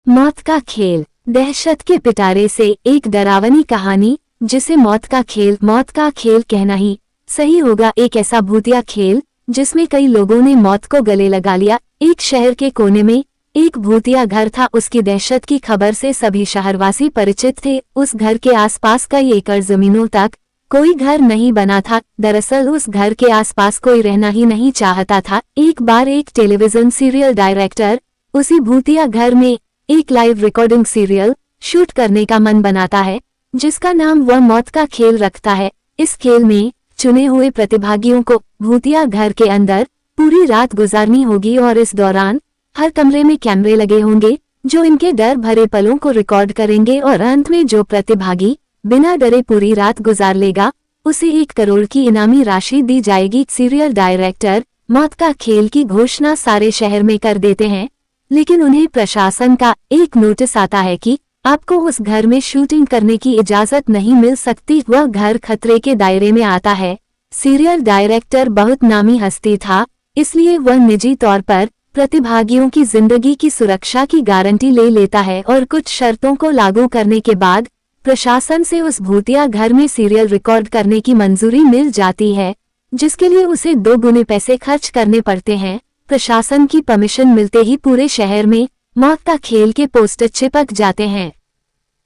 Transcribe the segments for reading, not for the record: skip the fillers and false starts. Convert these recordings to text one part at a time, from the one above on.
मौत का खेल। दहशत के पिटारे से एक डरावनी कहानी जिसे मौत का खेल कहना ही सही होगा। एक ऐसा भूतिया खेल जिसमें कई लोगों ने मौत को गले लगा लिया। एक शहर के कोने में एक भूतिया घर था। उसकी दहशत की खबर से सभी शहरवासी परिचित थे। उस घर के आसपास कई एकड़ जमीनों तक कोई घर नहीं बना था। दरअसल उस घर के आसपास कोई रहना ही नहीं चाहता था। एक बार एक टेलीविजन सीरियल डायरेक्टर उसी भूतिया घर में एक लाइव रिकॉर्डिंग सीरियल शूट करने का मन बनाता है, जिसका नाम वह मौत का खेल रखता है। इस खेल में चुने हुए प्रतिभागियों को भूतिया घर के अंदर पूरी रात गुजारनी होगी और इस दौरान हर कमरे में कैमरे लगे होंगे जो इनके डर भरे पलों को रिकॉर्ड करेंगे और अंत में जो प्रतिभागी बिना डरे पूरी रात गुजार लेगा उसे 1 करोड़ की इनामी राशि दी जाएगी। सीरियल डायरेक्टर मौत का खेल की घोषणा सारे शहर में कर देते हैं, लेकिन उन्हें प्रशासन का एक नोटिस आता है कि आपको उस घर में शूटिंग करने की इजाजत नहीं मिल सकती। वह घर खतरे के दायरे में आता है। सीरियल डायरेक्टर बहुत नामी हस्ती था, इसलिए वह निजी तौर पर प्रतिभागियों की जिंदगी की सुरक्षा की गारंटी ले लेता है और कुछ शर्तों को लागू करने के बाद प्रशासन से उस भूतिया घर में सीरियल रिकॉर्ड करने की मंजूरी मिल जाती है, जिसके लिए उसे 2 गुने पैसे खर्च करने पड़ते हैं। प्रशासन की परमिशन मिलते ही पूरे शहर में मौत का खेल के पोस्टर चिपक जाते हैं।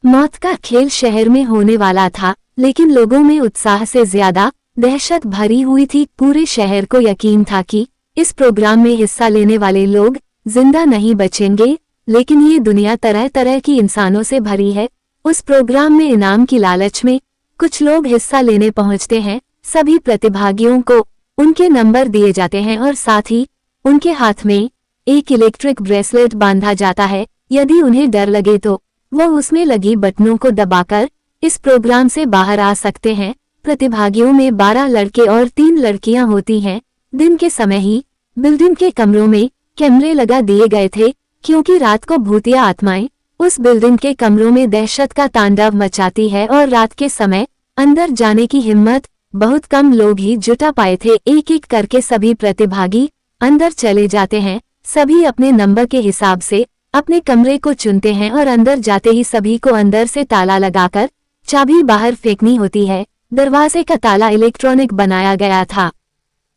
मौत का खेल शहर में होने वाला था, लेकिन लोगों में उत्साह से ज्यादा दहशत भरी हुई थी। पूरे शहर को यकीन था कि इस प्रोग्राम में हिस्सा लेने वाले लोग जिंदा नहीं बचेंगे, लेकिन ये दुनिया तरह तरह की इंसानों से भरी है। उस प्रोग्राम में इनाम की लालच में कुछ लोग हिस्सा लेने पहुंचते हैं। सभी प्रतिभागियों को उनके नंबर दिए जाते हैं और साथ ही उनके हाथ में एक इलेक्ट्रिक ब्रेसलेट बांधा जाता है। यदि उन्हें डर लगे तो वो उसमें लगी बटनों को दबाकर इस प्रोग्राम से बाहर आ सकते हैं। प्रतिभागियों में 12 लड़के और 3 लड़कियां होती हैं। दिन के समय ही बिल्डिंग के कमरों में कैमरे लगा दिए गए थे, क्योंकि रात को भूतिया आत्माएं उस बिल्डिंग के कमरों में दहशत का तांडव मचाती है और रात के समय अंदर जाने की हिम्मत बहुत कम लोग ही जुटा पाए थे। एक एक करके सभी प्रतिभागी अंदर चले जाते हैं। सभी अपने नंबर के हिसाब से अपने कमरे को चुनते हैं और अंदर जाते ही सभी को अंदर से ताला लगाकर चाबी बाहर फेंकनी होती है। दरवाजे का ताला इलेक्ट्रॉनिक बनाया गया था।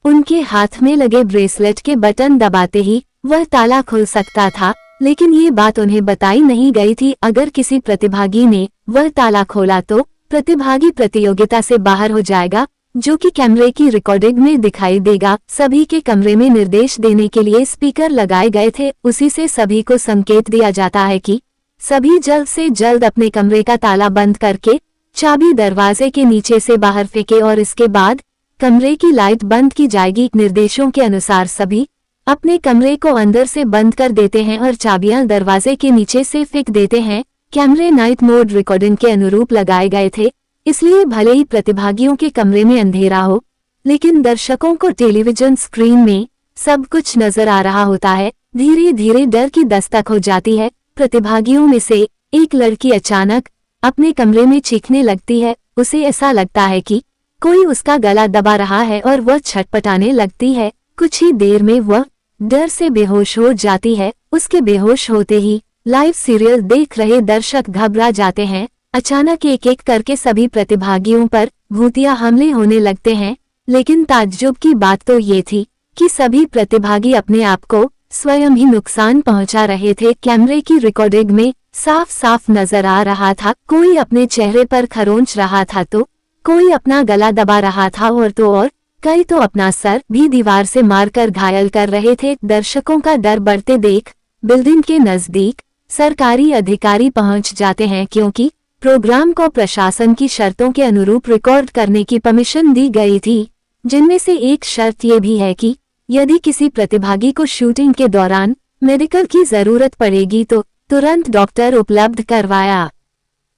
उनके हाथ में लगे ब्रेसलेट के बटन दबाते ही वह ताला खुल सकता था, लेकिन ये बात उन्हें बताई नहीं गई थी। अगर किसी प्रतिभागी ने वह ताला खोला तो प्रतिभागी प्रतियोगिता से बाहर हो जाएगा, जो कि कैमरे की रिकॉर्डिंग में दिखाई देगा। सभी के कमरे में निर्देश देने के लिए स्पीकर लगाए गए थे। उसी से सभी को संकेत दिया जाता है कि सभी जल्द से जल्द अपने कमरे का ताला बंद करके चाबी दरवाजे के नीचे से बाहर फेंके और इसके बाद कमरे की लाइट बंद की जाएगी। निर्देशों के अनुसार सभी अपने कमरे को अंदर से बंद कर देते हैं और चाबियां दरवाजे के नीचे से फेंक देते हैं। कैमरे नाइट मोड रिकॉर्डिंग के अनुरूप लगाए गए थे, इसलिए भले ही प्रतिभागियों के कमरे में अंधेरा हो, लेकिन दर्शकों को टेलीविजन स्क्रीन में सब कुछ नजर आ रहा होता है। धीरे धीरे डर की दस्तक हो जाती है। प्रतिभागियों में से एक लड़की अचानक अपने कमरे में चीखने लगती है। उसे ऐसा लगता है कि कोई उसका गला दबा रहा है और वह छटपटाने लगती है। कुछ ही देर में वह डर से बेहोश हो जाती है। उसके बेहोश होते ही लाइव सीरियल देख रहे दर्शक घबरा जाते हैं। अचानक एक एक करके सभी प्रतिभागियों पर भूतिया हमले होने लगते हैं, लेकिन ताज्जुब की बात तो ये थी कि सभी प्रतिभागी अपने आप को स्वयं ही नुकसान पहुंचा रहे थे। कैमरे की रिकॉर्डिंग में साफ साफ नजर आ रहा था, कोई अपने चेहरे पर खरोंच रहा था तो कोई अपना गला दबा रहा था और कई तो अपना सर भी दीवार से मारकर घायल कर रहे थे। दर्शकों का डर बढ़ते देख बिल्डिंग के नजदीक सरकारी अधिकारी पहुंच जाते हैं, क्योंकि प्रोग्राम को प्रशासन की शर्तों के अनुरूप रिकॉर्ड करने की परमिशन दी गई थी, जिनमें से एक शर्त ये भी है कि यदि किसी प्रतिभागी को शूटिंग के दौरान मेडिकल की जरूरत पड़ेगी तो तुरंत डॉक्टर उपलब्ध करवाया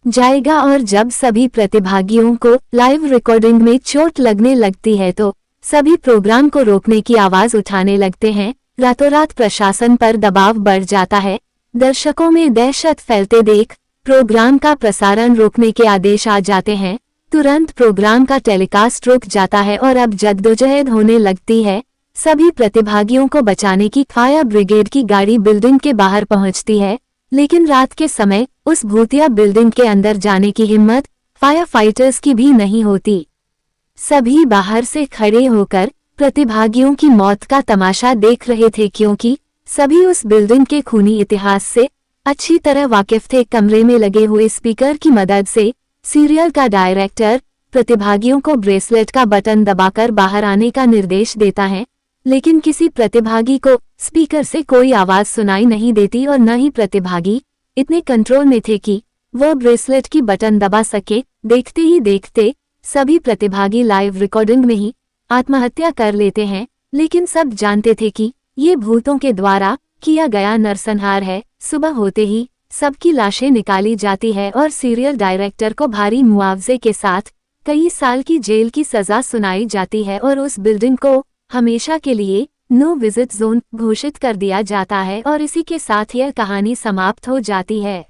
जाएगा। और जब सभी प्रतिभागियों को लाइव रिकॉर्डिंग में चोट लगने लगती है तो सभी प्रोग्राम को रोकने की आवाज उठाने लगते हैं। रातों रात प्रशासन पर दबाव बढ़ जाता है। दर्शकों में दहशत फैलते देख प्रोग्राम का प्रसारण रोकने के आदेश आ जाते हैं। तुरंत प्रोग्राम का टेलीकास्ट रुक जाता है और अब जद्दोजहद होने लगती है। सभी प्रतिभागियों को बचाने की फायर ब्रिगेड की गाड़ी बिल्डिंग के बाहर पहुंचती है, लेकिन रात के समय उस भूतिया बिल्डिंग के अंदर जाने की हिम्मत फायर फाइटर्स की भी नहीं होती। सभी बाहर से खड़े होकर प्रतिभागियों की मौत का तमाशा देख रहे थे, क्योंकि सभी उस बिल्डिंग के खूनी इतिहास से अच्छी तरह वाकिफ थे। कमरे में लगे हुए स्पीकर की मदद से सीरियल का डायरेक्टर प्रतिभागियों को ब्रेसलेट का बटन दबाकर बाहर आने का निर्देश देता है, लेकिन किसी प्रतिभागी को स्पीकर से कोई आवाज सुनाई नहीं देती और न ही प्रतिभागी इतने कंट्रोल में थे कि वह ब्रेसलेट की बटन दबा सके। देखते ही देखते सभी प्रतिभागी लाइव रिकॉर्डिंग में ही आत्महत्या कर लेते हैं, लेकिन सब जानते थे कि ये भूतों के द्वारा किया गया नरसंहार है। सुबह होते ही सबकी लाशें निकाली जाती है और सीरियल डायरेक्टर को भारी मुआवजे के साथ कई साल की जेल की सजा सुनाई जाती है और उस बिल्डिंग को हमेशा के लिए नो विजिट जोन घोषित कर दिया जाता है और इसी के साथ यह कहानी समाप्त हो जाती है।